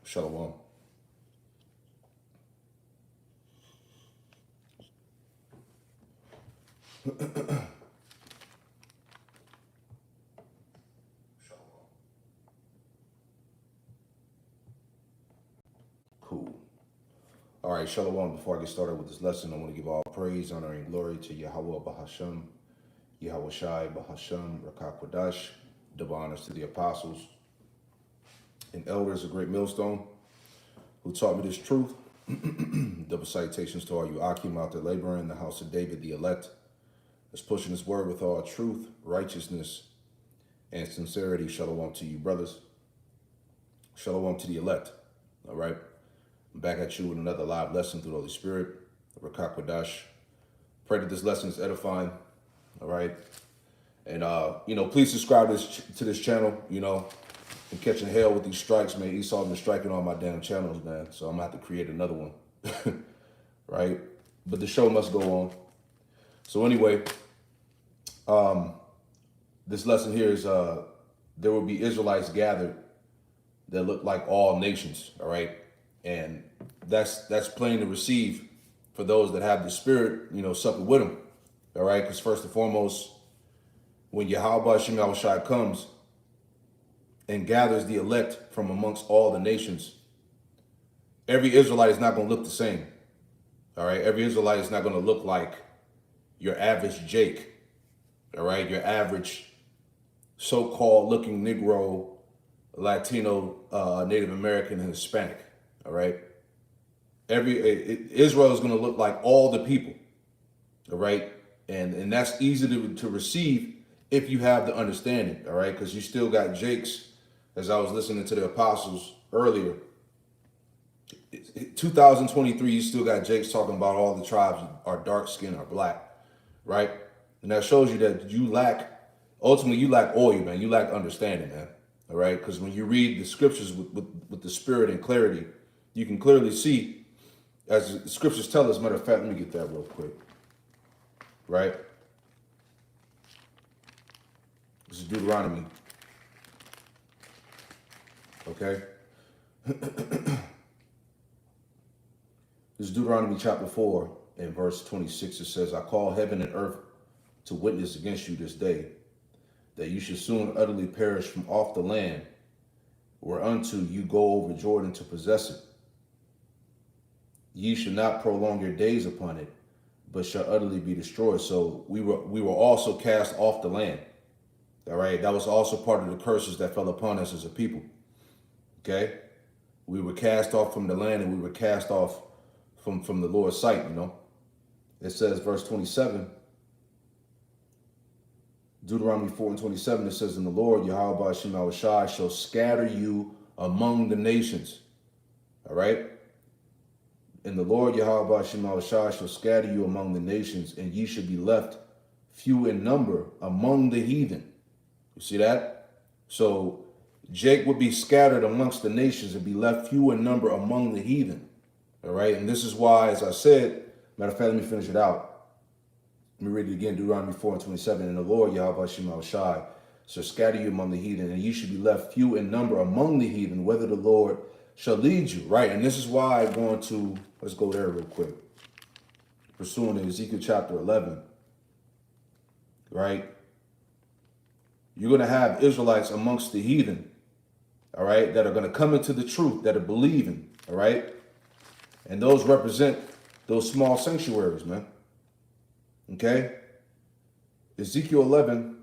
Shalom. Cool. All right, Shalom. Before I get started with this lesson, I want to give all praise, honor, and glory to Yahweh Bahasham, Yahweh Shai Bahasham, Rakak Kwadash, double honors to the apostles and elders of Great Millstone who taught me this truth. Double salutations to all you Akim out there laboring in the house of David, the elect, that's pushing his word with all truth, righteousness, and sincerity. Shalom to you, brothers. Shalom to the elect. All right. I'm back at you with another live lesson through the Holy Spirit. Rakak Kwadash. Pray that this lesson is edifying. All right. And, please subscribe to this channel. I'm catching hell with these strikes, man. Esau been striking all my damn channels, man. So I'm going to have to create another one. Right. But the show must go on. So anyway, this lesson here is there will be Israelites gathered that look like all nations. All right. And that's plain to receive for those that have the Spirit, supper with them. All right. Because first and foremost, when Yahweh Shem Shai comes and gathers the elect from amongst all the nations, every Israelite is not going to look the same. All right. Every Israelite is not going to look like your average Jake. All right. Your average so-called looking Negro, Latino, Native American, and Hispanic. All right. Israel is going to look like all the people. All right. And that's easy to receive if you have the understanding. All right. Because you still got Jakes, as I was listening to the apostles earlier. 2023, you still got Jakes talking about all the tribes are dark skinned or black. Right. And that shows you that ultimately you lack oil, man. You lack understanding, man. All right. Because when you read the scriptures with the spirit and clarity, you can clearly see, as the scriptures tell us. Matter of fact, let me get that real quick. Right. This is Deuteronomy. Okay. This is Deuteronomy chapter 4 and verse 26. It says, I call heaven and earth to witness against you this day, that you should soon utterly perish from off the land whereunto you go over Jordan to possess it. Ye shall not prolong your days upon it, but shall utterly be destroyed. So we were also cast off the land. All right. That was also part of the curses that fell upon us as a people. Okay. We were cast off from the land, and we were cast off from the Lord's sight. It says, verse 27, Deuteronomy 4 and 27, it says, and the Lord, Yahweh Shem Shai, shall scatter you among the nations. All right. And the Lord Yahweh Shem Shai shall scatter you among the nations, and ye shall be left few in number among the heathen. You see that? So Jake would be scattered amongst the nations and be left few in number among the heathen. All right. And this is why, as I said, matter of fact, let me finish it out. Let me read it again. Deuteronomy 4 and 27. And the Lord Yahweh Shem Shai shall scatter you among the heathen, and ye should be left few in number among the heathen, whether the Lord shall lead you. Right. And this is why I'm going to, let's go there real quick. Pursuing Ezekiel chapter 11. Right. You're going to have Israelites amongst the heathen. All right. That are going to come into the truth, that are believing. All right. And those represent those small sanctuaries, man. Okay. Ezekiel 11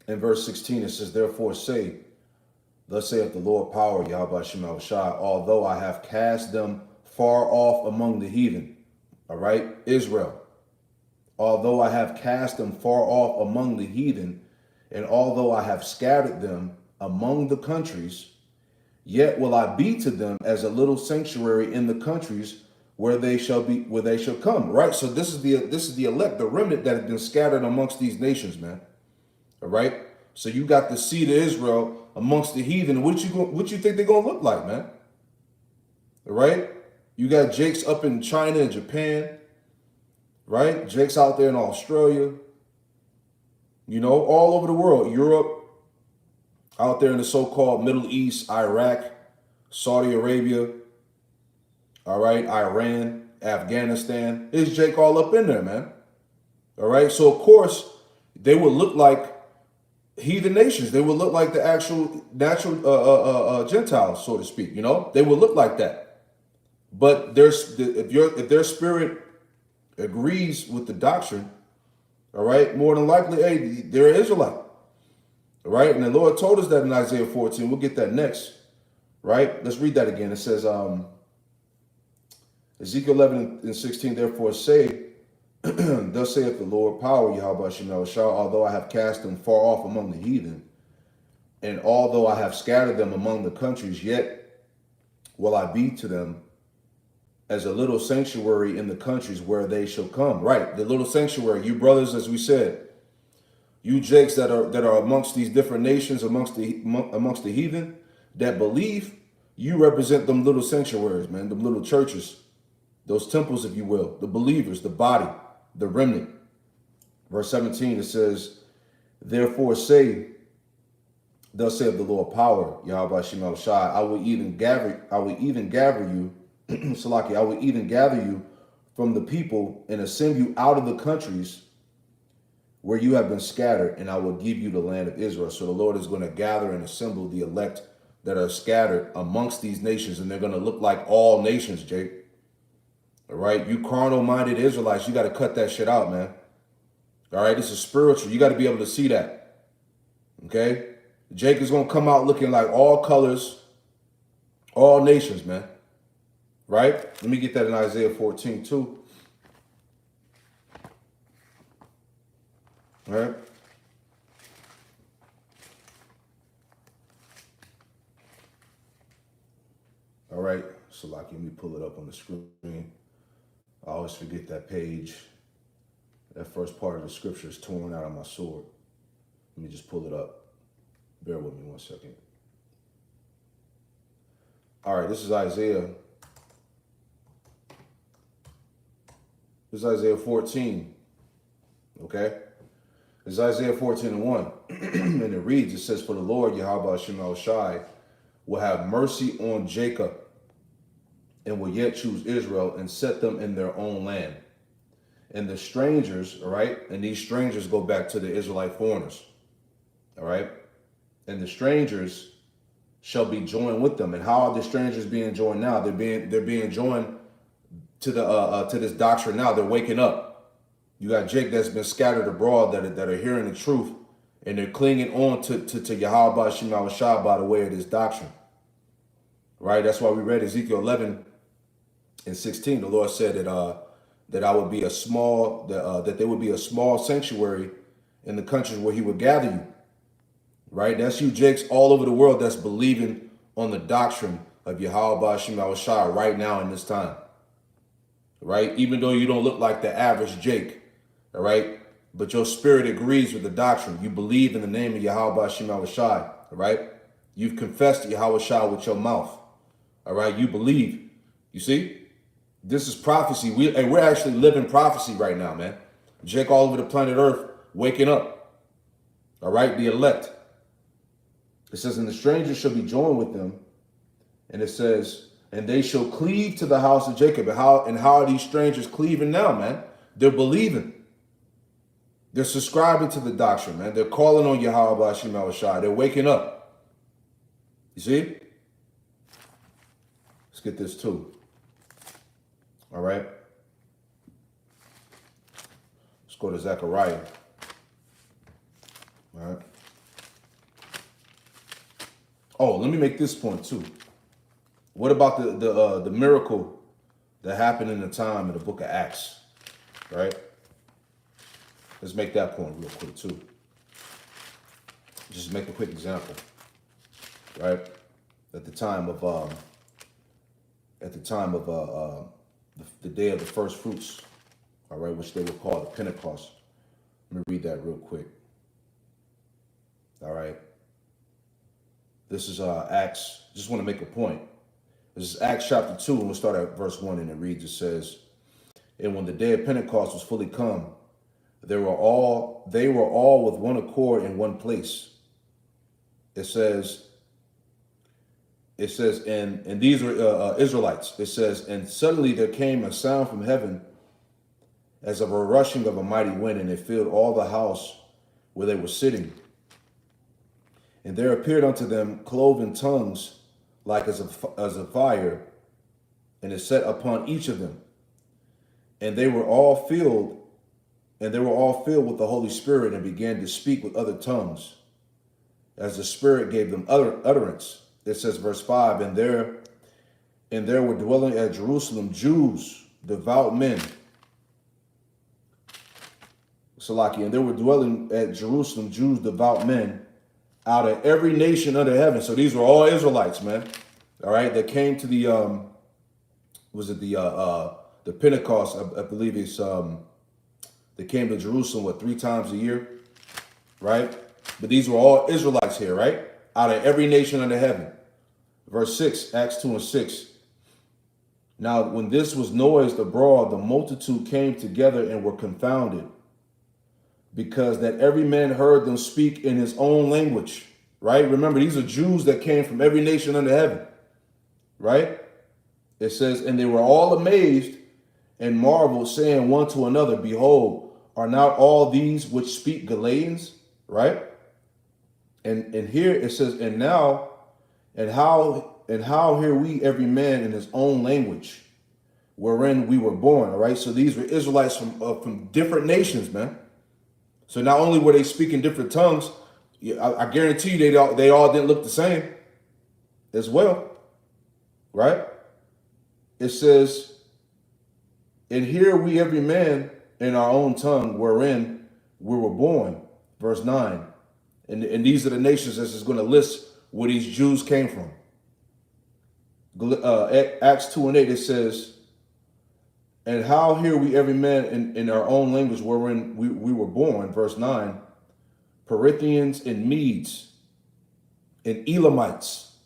and verse 16, it says, therefore say, thus saith the Lord power, Yahweh Shem Shai, although I have cast them far off among the heathen. All right. Israel. Although I have cast them far off among the heathen, and although I have scattered them among the countries, yet will I be to them as a little sanctuary in the countries where they shall come. Right. So this is the elect, the remnant that have been scattered amongst these nations, man. All right. So you got the seed of Israel amongst the heathen. What you think they're gonna look like, man? All right. You got Jakes up in China and Japan. Right. Jakes out there in Australia. All over the world, Europe. out there in the so-called Middle East, Iraq, Saudi Arabia, all right, Iran, Afghanistan. It's Jake all up in there, man. All right, so of course, they would look like heathen nations. They would look like the actual natural Gentiles, so to speak. You know, they would look like that. But if their spirit agrees with the doctrine, all right, more than likely, hey, they're an Israelite. All right, and the Lord told us that in Isaiah 14. We'll get that next. Right? Let's read that again. It says, Ezekiel 11 and 16, therefore say, thus saith the Lord, power, Yahweh Shemel Shah, although I have cast them far off among the heathen, and although I have scattered them among the countries, yet will I be to them as a little sanctuary in the countries where they shall come. Right, the little sanctuary, you brothers, as we said, you Jakes that are amongst these different nations, amongst the heathen that believe, you represent them little sanctuaries, man, them little churches, those temples, if you will, the believers, the body, the remnant. Verse 17, it says, therefore say, thus saith the Lord power, Yahweh Shemel Shai, I will even gather you, Salaki, I will even gather you from the people and assemble you out of the countries where you have been scattered, and I will give you the land of Israel. So the Lord is going to gather and assemble the elect that are scattered amongst these nations, and they're going to look like all nations, Jake. All right, you carnal-minded Israelites, you got to cut that shit out, man. All right, this is spiritual. You got to be able to see that. Okay? Jake is going to come out looking like all colors, all nations, man. Right? Let me get that in Isaiah 14, too. All right? All right, Salaki, let me pull it up on the screen. I always forget that page. That first part of the scripture is torn out of my sword. Let me just pull it up. Bear with me one second. All right, this is Isaiah. This is Isaiah 14. Okay? This is Isaiah 14 and 1. And it reads, it says, for the Lord, Yahweh Shemel Shai, will have mercy on Jacob and will yet choose Israel and set them in their own land. And the strangers, all right, and these strangers go back to the Israelite foreigners, all right, and the strangers shall be joined with them. And how are the strangers being joined now? They're being joined to the to this doctrine now. They're waking up. You got Jake that's been scattered abroad that are hearing the truth, and they're clinging on to Yahweh Shemel Shah by the way of this doctrine. Right? That's why we read Ezekiel 11 and 16. The Lord said that I would be a small, that there would be a small sanctuary in the countries where he would gather you. Right? That's you Jakes all over the world that's believing on the doctrine of Yahweh Shemel Shah right now in this time. Right? Even though you don't look like the average Jake. All right? But your spirit agrees with the doctrine. You believe in the name of Yahweh Shemel Shai. All right? You've confessed Yahweh Shai with your mouth. All right? You believe. You see? This is prophecy. We're actually living prophecy right now, man. Jake all over the planet Earth waking up. All right? The elect. It says, and the strangers shall be joined with them. And it says, and they shall cleave to the house of Jacob. And how are these strangers cleaving now, man? They're believing. They're subscribing to the doctrine, man. They're calling on Yahweh Shemel Shai. They're waking up. You see? Let's get this too. All right. Let's go to Zechariah. All right. Oh, let me make this point too. What about the miracle that happened in the time in the book of Acts? Right? Let's make that point real quick too. Just make a quick example. Right? At the time of the day of the first fruits, all right, which they would call the Pentecost. Let me read that real quick. All right. This is Acts. Just want to make a point. This is Acts chapter 2, and we'll start at verse 1, and it reads, it says, and when the day of Pentecost was fully come, they were all with one accord in one place. It says, and these were Israelites. It says, and suddenly there came a sound from heaven as of a rushing of a mighty wind, and it filled all the house where they were sitting. And there appeared unto them cloven tongues like as a fire, and it set upon each of them. And they were all filled with the Holy Spirit, and began to speak with other tongues, as the Spirit gave them utterance. It says, verse 5, and there were dwelling at Jerusalem Jews, devout men. Salaki, and there were dwelling at Jerusalem Jews, devout men, out of every nation under heaven. So these were all Israelites, man. All right, that came to the the Pentecost, I believe it's they came to Jerusalem 3 times a year, right? But these were all Israelites here, right? Out of every nation under heaven. Verse 6, Acts 2 and 6. Now, when this was noised abroad, the multitude came together and were confounded, because that every man heard them speak in his own language, right? Remember, these are Jews that came from every nation under heaven, right? It says, and they were all amazed and marveled, saying one to another, behold, are not all these which speak Galileans, right? And here it says, and how hear we every man in his own language, wherein we were born, all right? So these were Israelites from different nations, man. So not only were they speaking different tongues, I guarantee you they all didn't look the same as well, right? It says, and hear we every man in our own tongue wherein we were born, verse 9. And these are the nations that is going to list where these Jews came from. Acts 2 and 8, it says, and how hear we every man in our own language wherein we were born, verse 9, Parthians and Medes and Elamites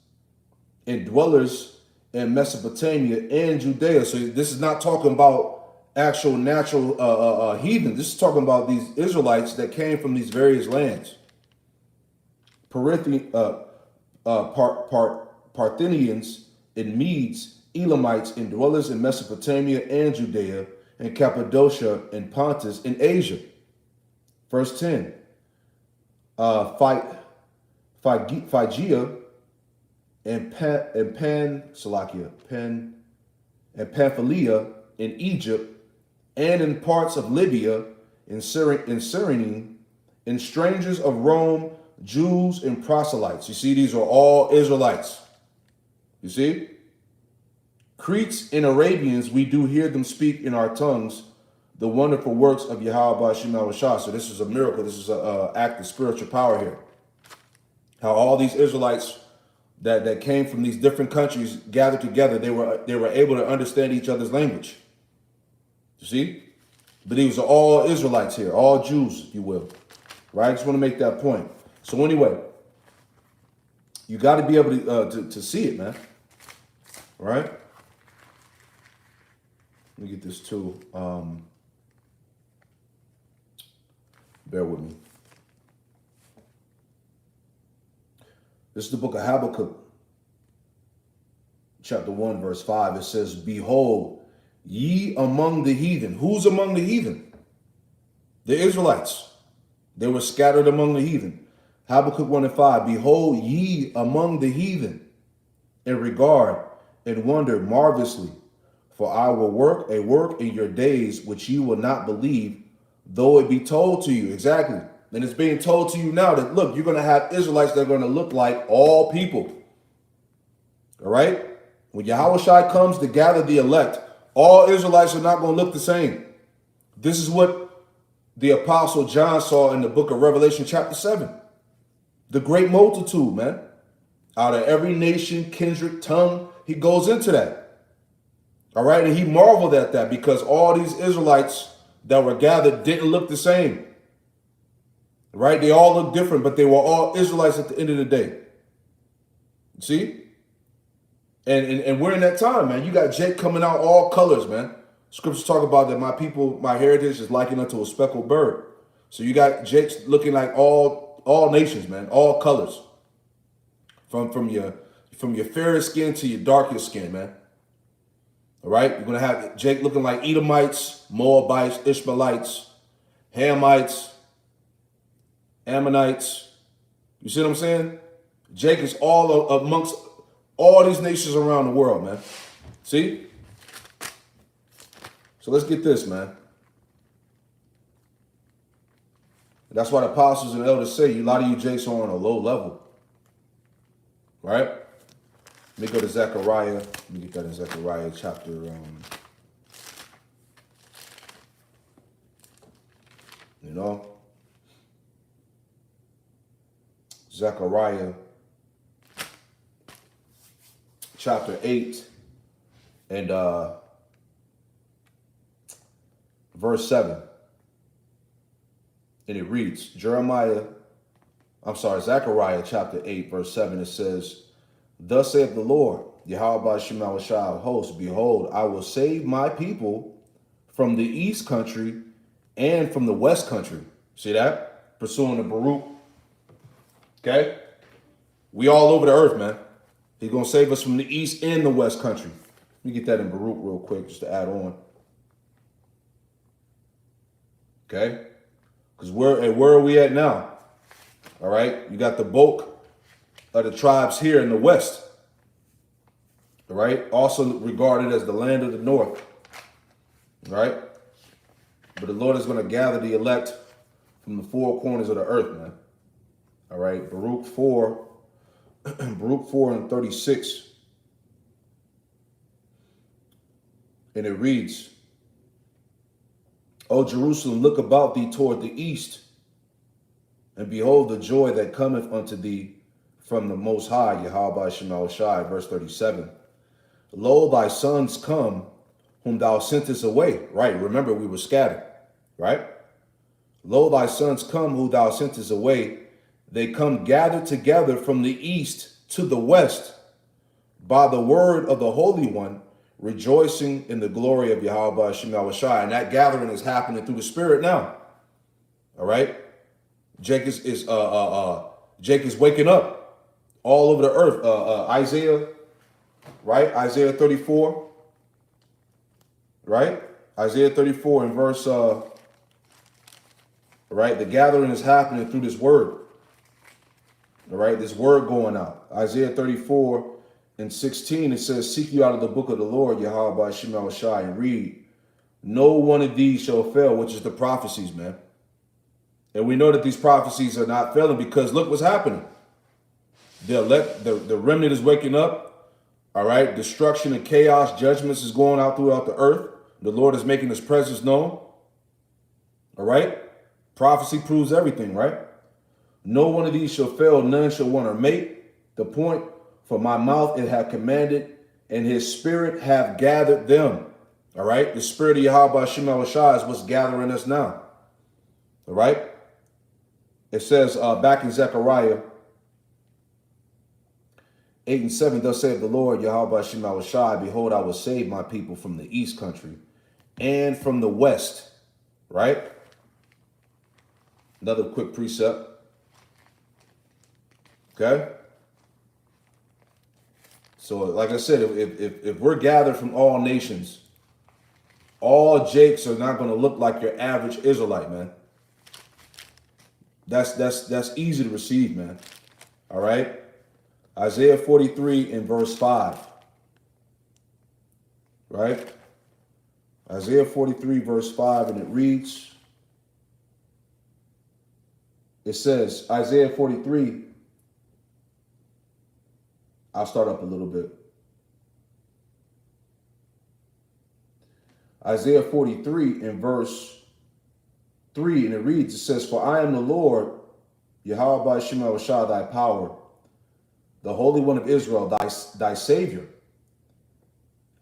and dwellers in Mesopotamia and Judea. So this is not talking about actual natural heathen. This is talking about these Israelites that came from these various lands. Parthians and Medes, Elamites, and dwellers in Mesopotamia and Judea, and Cappadocia, and Pontus, and Asia. Verse 10, Phrygia, and Pamphylia, in Egypt, and in parts of Libya, in Cyrene, and strangers of Rome, Jews and proselytes. You see, these are all Israelites. You see? Cretes and Arabians, we do hear them speak in our tongues the wonderful works of Yahweh Ba'ashim Shah. So this is a miracle. This is an act of spiritual power here. How all these Israelites that came from these different countries gathered together, they were able to understand each other's language. You see? But these are all Israelites here, all Jews, if you will. Right? I just want to make that point. So anyway, you got to be able to see it, man. Right? Let me get this too. Bear with me. This is the book of Habakkuk, chapter 1, verse 5. It says, behold, ye among the heathen. Who's among the heathen? The Israelites. They were scattered among the heathen. Habakkuk 1 and 5. Behold, ye among the heathen, and regard and wonder marvelously. For I will work a work in your days which you will not believe, though it be told to you. Exactly. And it's being told to you now that, look, you're going to have Israelites that are going to look like all people. All right? When Yahushua comes to gather the elect, all Israelites are not going to look the same. This is what the Apostle John saw in the book of Revelation chapter 7. The great multitude, man. Out of every nation, kindred, tongue, he goes into that. All right, and he marveled at that because all these Israelites that were gathered didn't look the same. Right? They all look different, but they were all Israelites at the end of the day. See? And we're in that time, man. You got Jake coming out all colors, man. Scriptures talk about that my people, my heritage is likened unto a speckled bird. So you got Jake looking like all nations, man, all colors. from your fairest skin to your darkest skin, man. All right, you're gonna have Jake looking like Edomites, Moabites, Ishmaelites, Hamites, Ammonites. You see what I'm saying? Jake is all amongst all these nations around the world, man. See? So let's get this, man. That's why the apostles and elders say a lot of you Jakes are on a low level. Right? Let me go to Zechariah. Let me get that in Zechariah chapter. Zechariah chapter 8 and verse 7. And it reads, Zechariah chapter 8, verse 7, it says, Thus saith the Lord, Yahweh Shema Shah of hosts, behold, I will save my people from the east country and from the west country. See that? Pursuing the Baruch. Okay? We all over the earth, man. He's going to save us from the east and the west country. Let me get that in Baruch real quick just to add on. Okay? Because where are we at now? All right? You got the bulk of the tribes here in the west. All right? Also regarded as the land of the north. All right? But the Lord is going to gather the elect from the four corners of the earth, man. All right? Baruch 4 and 36. And it reads, O Jerusalem, look about thee toward the east, and behold the joy that cometh unto thee from the Most High, Yahweh Shema Shai, verse 37. Lo, thy sons come, whom thou sentest away. Right, remember we were scattered, right? Lo, thy sons come, who thou sentest away. They come gathered together from the east to the west by the word of the Holy One, rejoicing in the glory of Yahweh Shema Shai. And that gathering is happening through the Spirit now. All right? Jake is waking up all over the earth. Isaiah, right? Isaiah 34, right? Isaiah 34 in verse, right? The gathering is happening through this word. All right? This word going out. Isaiah 34 and 16, it says, Seek you out of the book of the Lord, Yahweh Shema Shai, and read. No one of these shall fail, which is the prophecies, man. And we know that these prophecies are not failing because look what's happening. The remnant is waking up. All right. Destruction and chaos, judgments is going out throughout the earth. The Lord is making his presence known. All right. Prophecy proves everything, right? No one of these shall fail, none shall want or mate. The point, for my mouth it hath commanded, and his spirit hath gathered them. All right. The spirit of Yahweh Shema Shai is what's gathering us now. All right. It says back in Zechariah 8 and 7, thus saith the Lord, Yahweh Shema Shai, behold, I will save my people from the east country and from the west. Right? Another quick precept. Okay? So, like I said, if we're gathered from all nations, all Jakes are not going to look like your average Israelite, man. That's easy to receive, man. All right? Isaiah 43 in verse 5. Right? Isaiah 43 verse 5, and it reads, it says, Isaiah 43, I'll start up a little bit. Isaiah 43 in verse 3, and it reads, it says, For I am the Lord, Yahweh Shema Shah, thy power, the Holy One of Israel, thy Savior.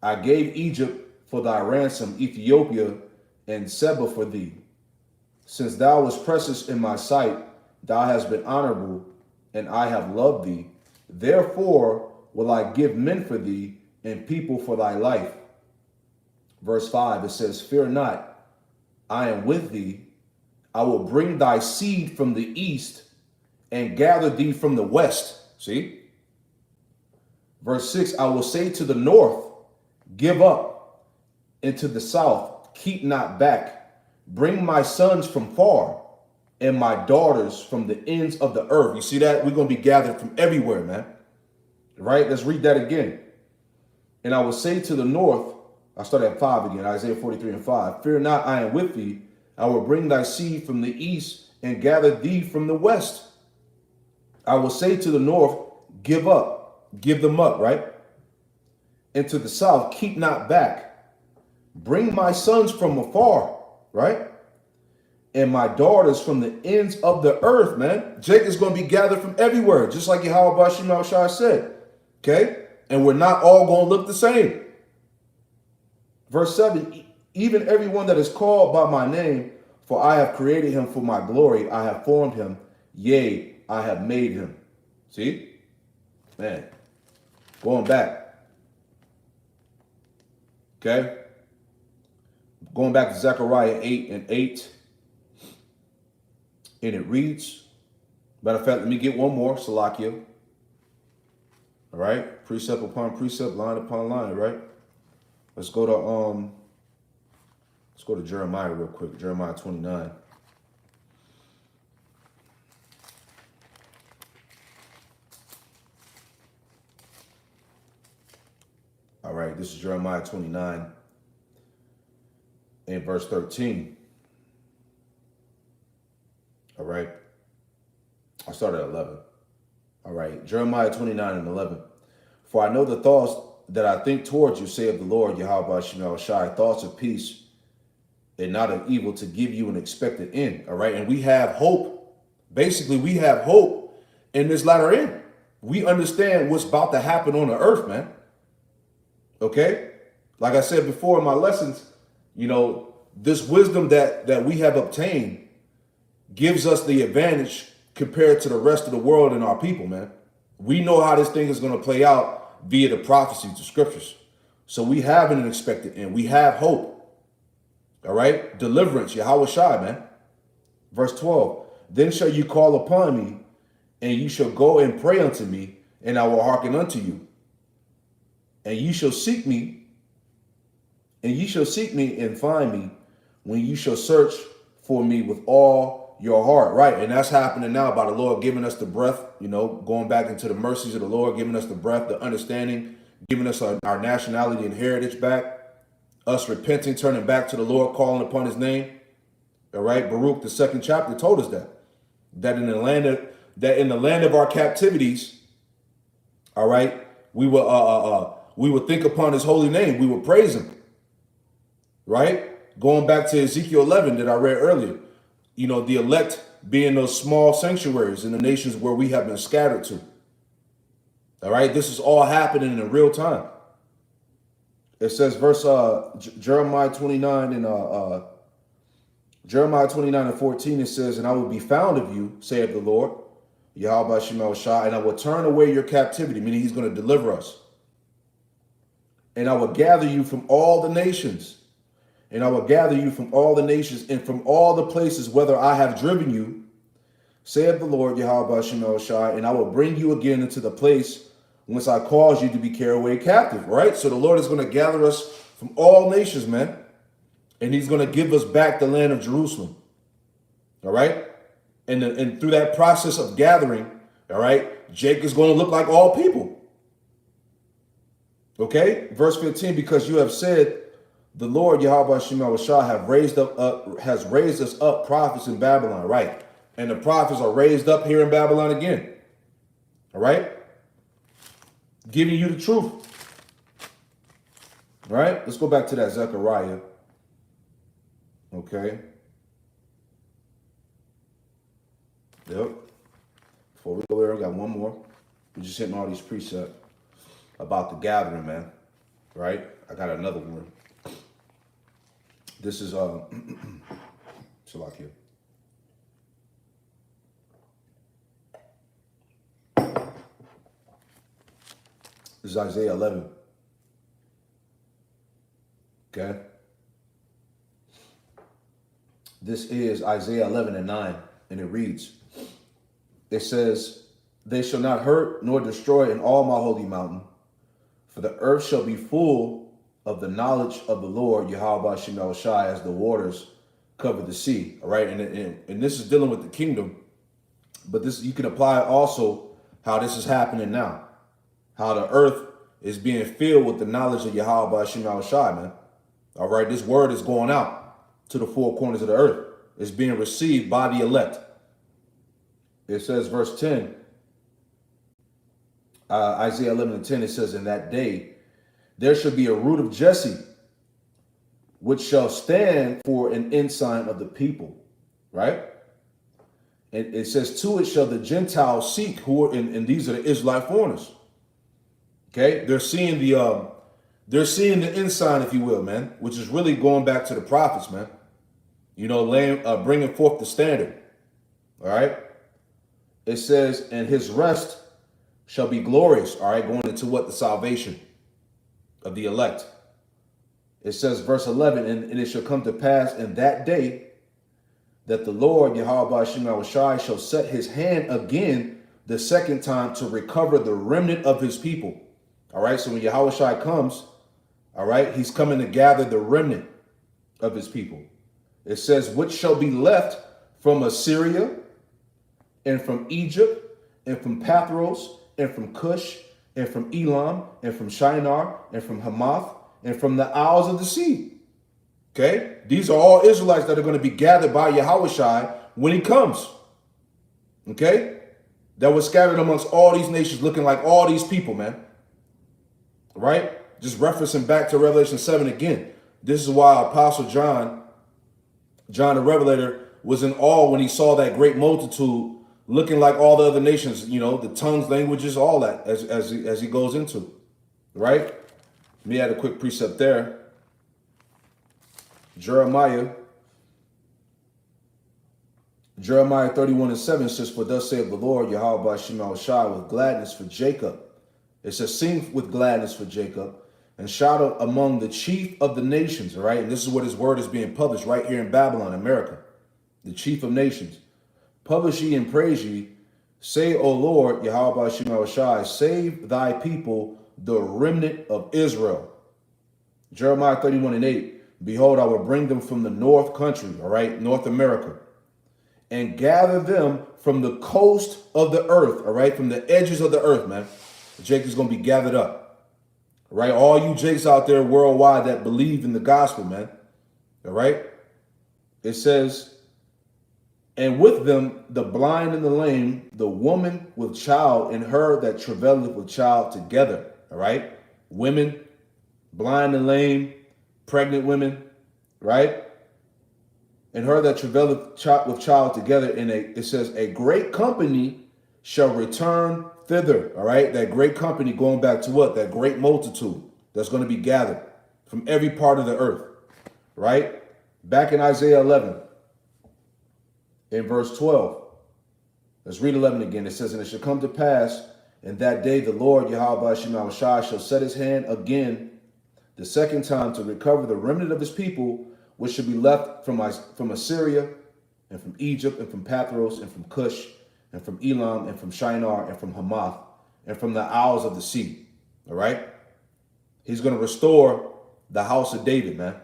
I gave Egypt for thy ransom, Ethiopia and Seba for thee. Since thou wast precious in my sight, thou hast been honorable, and I have loved thee. Therefore will I give men for thee, and people for thy life. Verse 5, it says, Fear not, I am with thee. I will bring thy seed from the east and gather thee from the west. See? Verse 6, I will say to the north, give up, and to the south, keep not back. Bring my sons from far and my daughters from the ends of the earth. You see that? We're going to be gathered from everywhere, man. Right? Let's read that again. And I will say to the north, I start at 5 again, Isaiah 43 and 5. Fear not, I am with thee. I will bring thy seed from the east and gather thee from the west. I will say to the north, give up, give them up, right? And to the south, keep not back. Bring my sons from afar, right? And my daughters from the ends of the earth, man. Jacob's going to be gathered from everywhere, just like Yahweh Bashim Shai said, okay? And we're not all going to look the same. Verse 7, even everyone that is called by my name, for I have created him for my glory. I have formed him. Yea, I have made him. See? Man, going back. Okay? Going back to Zechariah 8 and 8. And it reads, matter of fact, let me get one more, Salakia. All right? Precept upon precept, line upon line, right? Let's go to Jeremiah real quick. Jeremiah 29. All right, this is Jeremiah 29 and verse 13. All right. I started at 11. All right, Jeremiah 29 and 11. For I know the thoughts that I think towards you, saith the Lord, Yahweh Shemel Shai, thoughts of peace and not of evil, to give you an expected end. All right. And we have hope. Basically, we have hope in this latter end. We understand what's about to happen on the earth, man. Okay. Like I said before in my lessons, you know, this wisdom that we have obtained gives us the advantage compared to the rest of the world and our people, man. We know how this thing is going to play out via the prophecies, the scriptures. So we have an expected end. We have hope. All right. Deliverance, Yahweh Shai, man. Verse 12. Then shall you call upon me, and you shall go and pray unto me, and I will hearken unto you. And ye shall seek me, and find me, when you shall search for me with all your heart. Right. And that's happening now by the Lord giving us the breath, you know, going back into the mercies of the Lord, giving us the breath, the understanding, giving us our nationality and heritage back, us repenting, turning back to the Lord, calling upon his name. All right. Baruch, the 2nd chapter, told us that in the land of our captivities, all right, we would think upon his holy name. We would praise him. Right. Going back to Ezekiel 11 that I read earlier, you know, the elect being those small sanctuaries in the nations where we have been scattered to. All right. This is all happening in real time. It says Jeremiah 29 and Jeremiah 29 and 14, it says, and I will be found of you, saith the Lord, Yahweh Shemel Shai, and I will turn away your captivity, meaning he's going to deliver us. And I will gather you from all the nations. And I will gather you from all the nations and from all the places whither I have driven you, saith the Lord, Yahweh Shemel Shai, and I will bring you again into the place whence I caused you to be carried away captive. Right? So the Lord is going to gather us from all nations, man. And he's going to give us back the land of Jerusalem. All right? And through that process of gathering, all right, Jake is going to look like all people. Okay? Verse 15, because you have said, the Lord Yahweh Shemel Shah has raised us up prophets in Babylon, right? And the prophets are raised up here in Babylon again. All right? Giving you the truth. All right? Let's go back to that Zechariah. Okay. Yep. Before we go there, I got one more. We're just hitting all these precepts about the gathering, man. Right? I got another one. This is Salakia. This is Isaiah 11. Okay. This is Isaiah 11 and 9, and it reads, it says, they shall not hurt nor destroy in all my holy mountain, For the earth shall be full of the knowledge of the Lord, Yahweh Shemel Shai, as the waters cover the sea. All right. And this is dealing with the kingdom, but this, you can apply also how this is happening now, how the earth is being filled with the knowledge of Yahweh Shemel Shai, man. All right. This word is going out to the four corners of the earth. It's being received by the elect. It says, verse 10, Isaiah 11:10, it says, in that day, there shall be a root of Jesse, which shall stand for an ensign of the people, right? And it says, to it shall the Gentiles seek, who are, and these are the Israelite foreigners. Okay, they're seeing the ensign, if you will, man, which is really going back to the prophets, man. You know, bringing forth the standard. All right. It says, and his rest shall be glorious. All right, going into what? The salvation of the elect. It says, verse 11, and it shall come to pass in that day that the Lord, Yahweh Shemel Shai, shall set his hand again the second time to recover the remnant of his people. All right, so when Yahweh Shai comes, all right, he's coming to gather the remnant of his people. It says, which shall be left from Assyria and from Egypt and from Pathros and from Cush and from Elam and from Shinar and from Hamath and from the isles of the sea. Okay, these are all Israelites that are going to be gathered by Yahweh Shai when he comes. Okay, that was scattered amongst all these nations, looking like all these people, man. Right? Just referencing back to Revelation 7 again. This is why Apostle John the Revelator, was in awe when he saw that great multitude looking like all the other nations, you know, the tongues, languages, all that as he goes into. Right? Let me add a quick precept there. Jeremiah 31:7 says, for thus saith the Lord, Yahweh Shemel Shai, with gladness for Jacob. It says, sing with gladness for Jacob and shout among the chief of the nations. All right. And this is where his word is being published right here in Babylon, America, the chief of nations. Publish ye and praise ye. Say, O Lord, Yahweh Shemel Shai, save thy people, the remnant of Israel. Jeremiah 31:8. Behold, I will bring them from the north country, all right, North America, and gather them from the coast of the earth, all right, from the edges of the earth, man. Jake is going to be gathered up, all right? All you Jakes out there worldwide that believe in the gospel, man, all right? It says, and with them the blind and the lame, the woman with child, and her that travaileth with child together, all right? Women, blind and lame, pregnant women, right? And her that travaileth with child together, it says, a great company shall return thither, all right? That great company going back to what? That great multitude that's going to be gathered from every part of the earth, right? Back in Isaiah 11, in verse 12, let's read 11 again. It says, and it shall come to pass in that day the Lord, Yahweh Shemel Shai, shall set his hand again the second time to recover the remnant of his people, which should be left from Assyria and from Egypt and from Pathros and from Cush and from Elam and from Shinar and from Hamath and from the isles of the sea. All right. He's going to restore the house of David, man,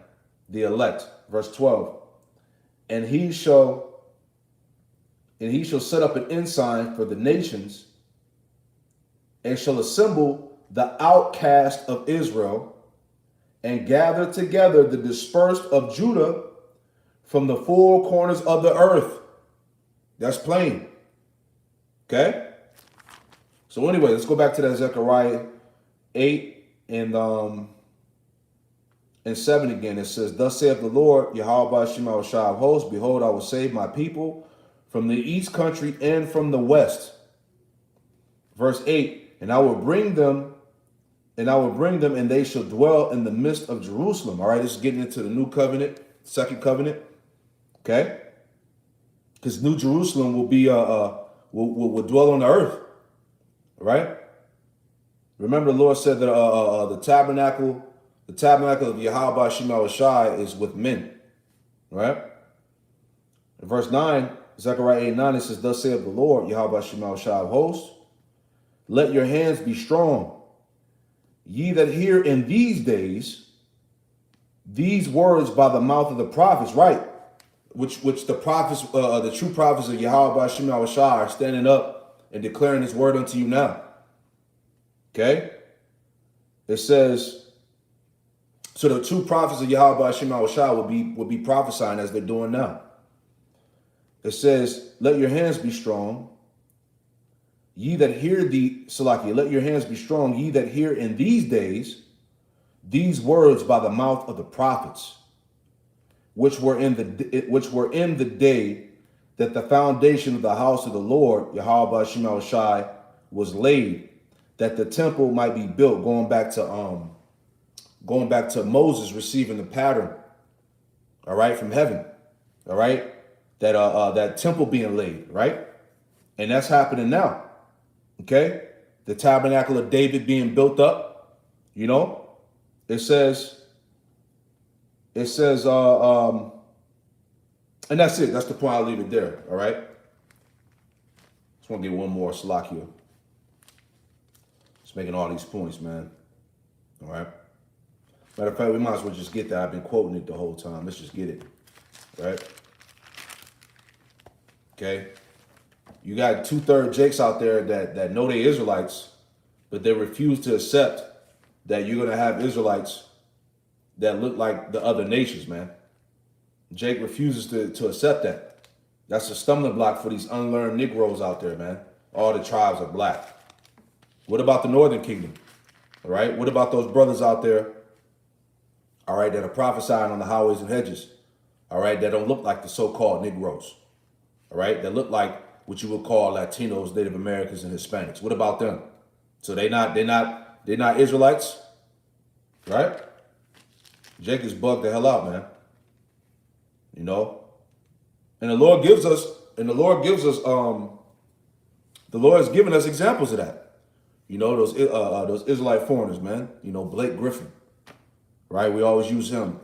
the elect. Verse 12. And he shall set up an ensign for the nations and shall assemble the outcast of Israel and gather together the dispersed of Judah from the four corners of the earth. That's plain. Okay? So anyway, let's go back to that Zechariah 8 and 7 again. It says, thus saith the Lord, Yahweh Shemel Shai of hosts, behold, I will save my people from the east country and from the west. Verse 8, and I will bring them, and they shall dwell in the midst of Jerusalem. All right, this is getting into the new covenant, second covenant. Okay? Because New Jerusalem will be will dwell on the earth. Right? Remember, the Lord said that the tabernacle of Yahweh Shemel Shai is with men. Right? In verse 9, Zechariah 8:9, it says, thus saith the Lord, Yahweh Shemel Shai of hosts, let your hands be strong, Ye that hear in these days these words by the mouth of the prophets, right? Which the prophets, the true prophets of Yahweh Ba'Shem Yahushua are standing up and declaring his word unto you now. Okay? It says, so the true prophets of Yahweh Ba'Shem Yahushua will be prophesying as they're doing now. It says, let your hands be strong. Ye that hear let your hands be strong, ye that hear in these days these words by the mouth of the prophets, which were in the day that the foundation of the house of the Lord, Yahweh Ba'Shem Yahushua, was laid, that the temple might be built, going back to Moses receiving the pattern, all right, from heaven, all right, that temple being laid, right? And that's happening now. Okay, the tabernacle of David being built up, you know, it says, and that's it. That's the point. I'll leave it there. All right. Just want to get one more Salakia. Just making all these points, man. All right. Matter of fact, we might as well just get that. I've been quoting it the whole time. Let's just get it. All right. Okay. You got 2/3 Jakes out there that know they Israelites, but they refuse to accept that you're going to have Israelites that look like the other nations, man. Jake refuses to accept that. That's a stumbling block for these unlearned Negroes out there, man. All the tribes are black. What about the Northern Kingdom? All right. What about those brothers out there, all right, that are prophesying on the highways and hedges, all right, that don't look like the so-called Negroes, all right, that look like what you would call Latinos, Native Americans, and Hispanics? What about them? So they're not Israelites, right? Jake is bugged the hell out, man. You know, and the Lord has given us examples of that. You know, those Israelite foreigners, man. You know, Blake Griffin, right? We always use him.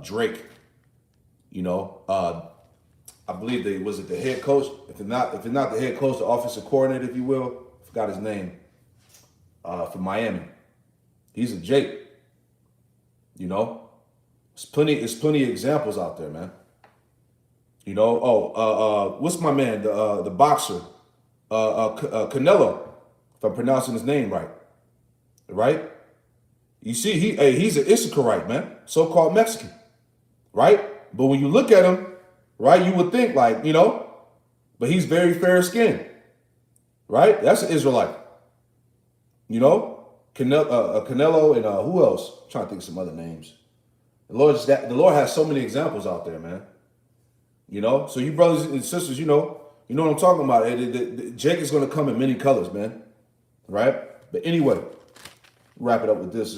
Drake, you know, I believe was it the head coach? If not the head coach, the offensive coordinator, if you will. I forgot his name. From Miami. He's a Jake. You know, there's plenty of examples out there, man. You know, what's my man, the boxer, Canelo, if I'm pronouncing his name right. Right? You see, he's an Issacharite, man, so-called Mexican, right? But when you look at him, right, you would think like, you know, but he's very fair-skinned, right? That's an Israelite. You know, Canelo and who else? I'm trying to think of some other names. The Lord has so many examples out there, man. You know, so you brothers and sisters, you know what I'm talking about. Jake is going to come in many colors, man. Right? But anyway, wrap it up with this.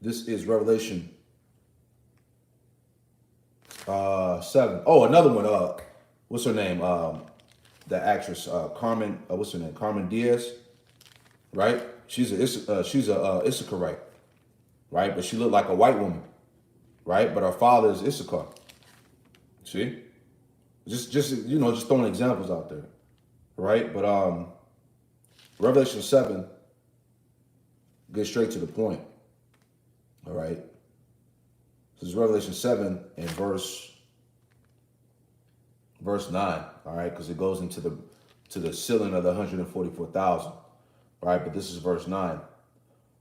This is Revelation 7. Oh, another one. What's her name? The actress Carmen. What's her name? Carmen Diaz. Right? She's a Issacharite. Right? But she looked like a white woman. Right? But her father is Issachar. See? Just you know, just throwing examples out there. Right? But Revelation 7 gets straight to the point. All right. This is Revelation 7 and verse 9. All right, because it goes into the sealing of the 144,000. All right, but this is verse 9.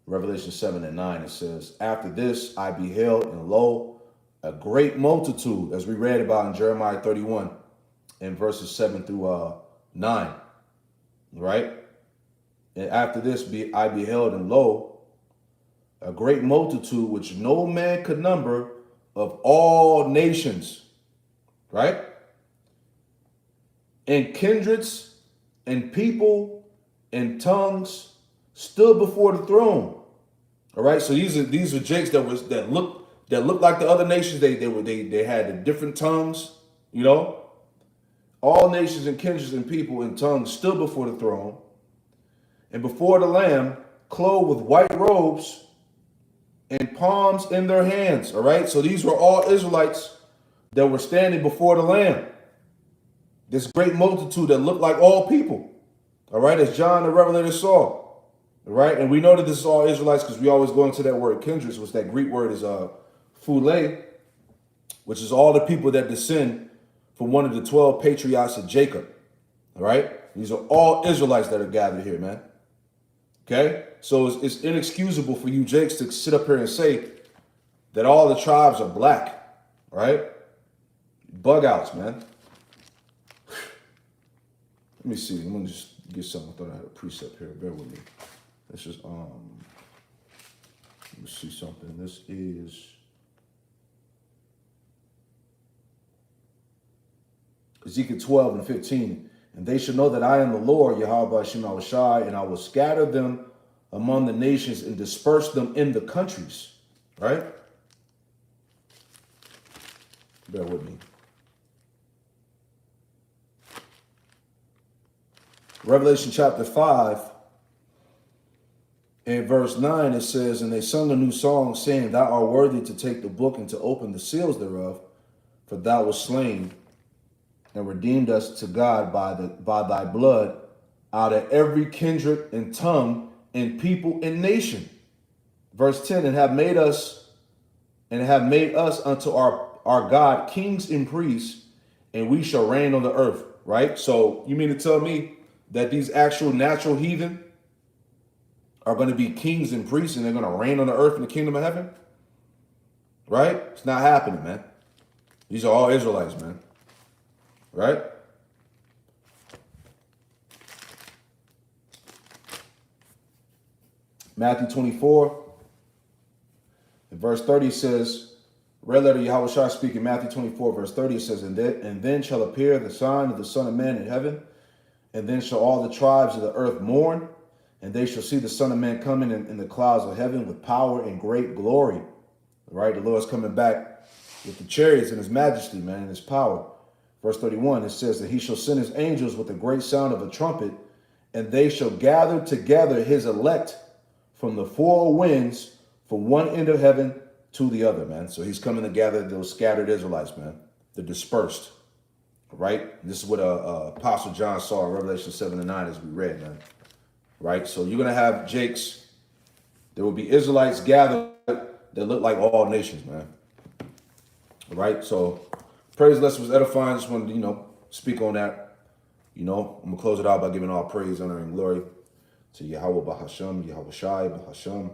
Revelation 7 and 9. It says, after this I beheld, and lo, a great multitude, as we read about in Jeremiah 31, in verses 7 through 9. Right? And after this I beheld, and lo, a great multitude which no man could number, of all nations, right? And kindreds and people and tongues stood before the throne. All right, so these are Jakes that looked like the other nations. They had the different tongues, you know. All nations and kindreds and people and tongues stood before the throne, and before the Lamb, clothed with white robes and palms in their hands. All right, so these were all Israelites that were standing before the Lamb. This great multitude that looked like all people. All right, as John the Revelator saw. All right, and we know that this is all Israelites because we always go into that word kindreds, which that Greek word is phule, which is all the people that descend from one of the 12 patriarchs of Jacob. All right, these are all Israelites that are gathered here, man. Okay, so it's inexcusable for you Jakes to sit up here and say that all the tribes are black. All right, bug outs, man. Let me see. I'm gonna just get something. I thought I had a precept here. Bear with me. This is let me see something. This is Ezekiel 12 and 15. And they shall know that I am the Lord, Yahweh Hashem Shai, and I will scatter them among the nations and disperse them in the countries. Right? Bear with me. Revelation chapter 5 and verse 9, it says, and they sung a new song, saying, thou art worthy to take the book and to open the seals thereof, for thou wast slain and redeemed us to God by thy blood out of every kindred and tongue and people and nation. Verse 10, and have made us unto our God kings and priests, and we shall reign on the earth. Right? So you mean to tell me that these actual natural heathen are going to be kings and priests and they're going to reign on the earth in the kingdom of heaven? Right? It's not happening, man. These are all Israelites, man. Right? Matthew 24 and verse 30 says, red letter Yahweh Shai speaking, Matthew 24 verse 30, it says, and then shall appear the sign of the Son of Man in heaven, and then shall all the tribes of the earth mourn, and they shall see the Son of Man coming in the clouds of heaven with power and great glory. Right? The Lord's coming back with the chariots and his majesty, man, and his power. Verse 31, it says that he shall send his angels with a great sound of a trumpet, and they shall gather together his elect from the four winds, from one end of heaven to the other, man. So he's coming to gather those scattered Israelites, man. The dispersed. Right? This is what Apostle John saw in Revelation 7 and 9 as we read, man. Right? So you're going to have Jakes. There will be Israelites gathered that look like all nations, man. Right? So praise lesson was edifying. Just wanted to, speak on that. I'm going to close it out by giving all praise, honor, and glory to Yahweh Bahasham, Yahweh Shai Bahasham,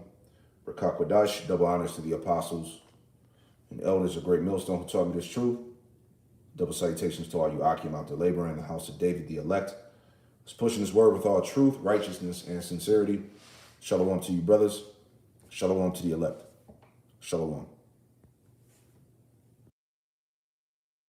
Rakakwadash. Double honors to the apostles and elders of Great Millstone who taught me this truth. Double salutations to all you Akim out there laboring in the house of David, the elect. Who's pushing his word with all truth, righteousness, and sincerity. Shalom to you, brothers. Shalom to the elect. Shalom.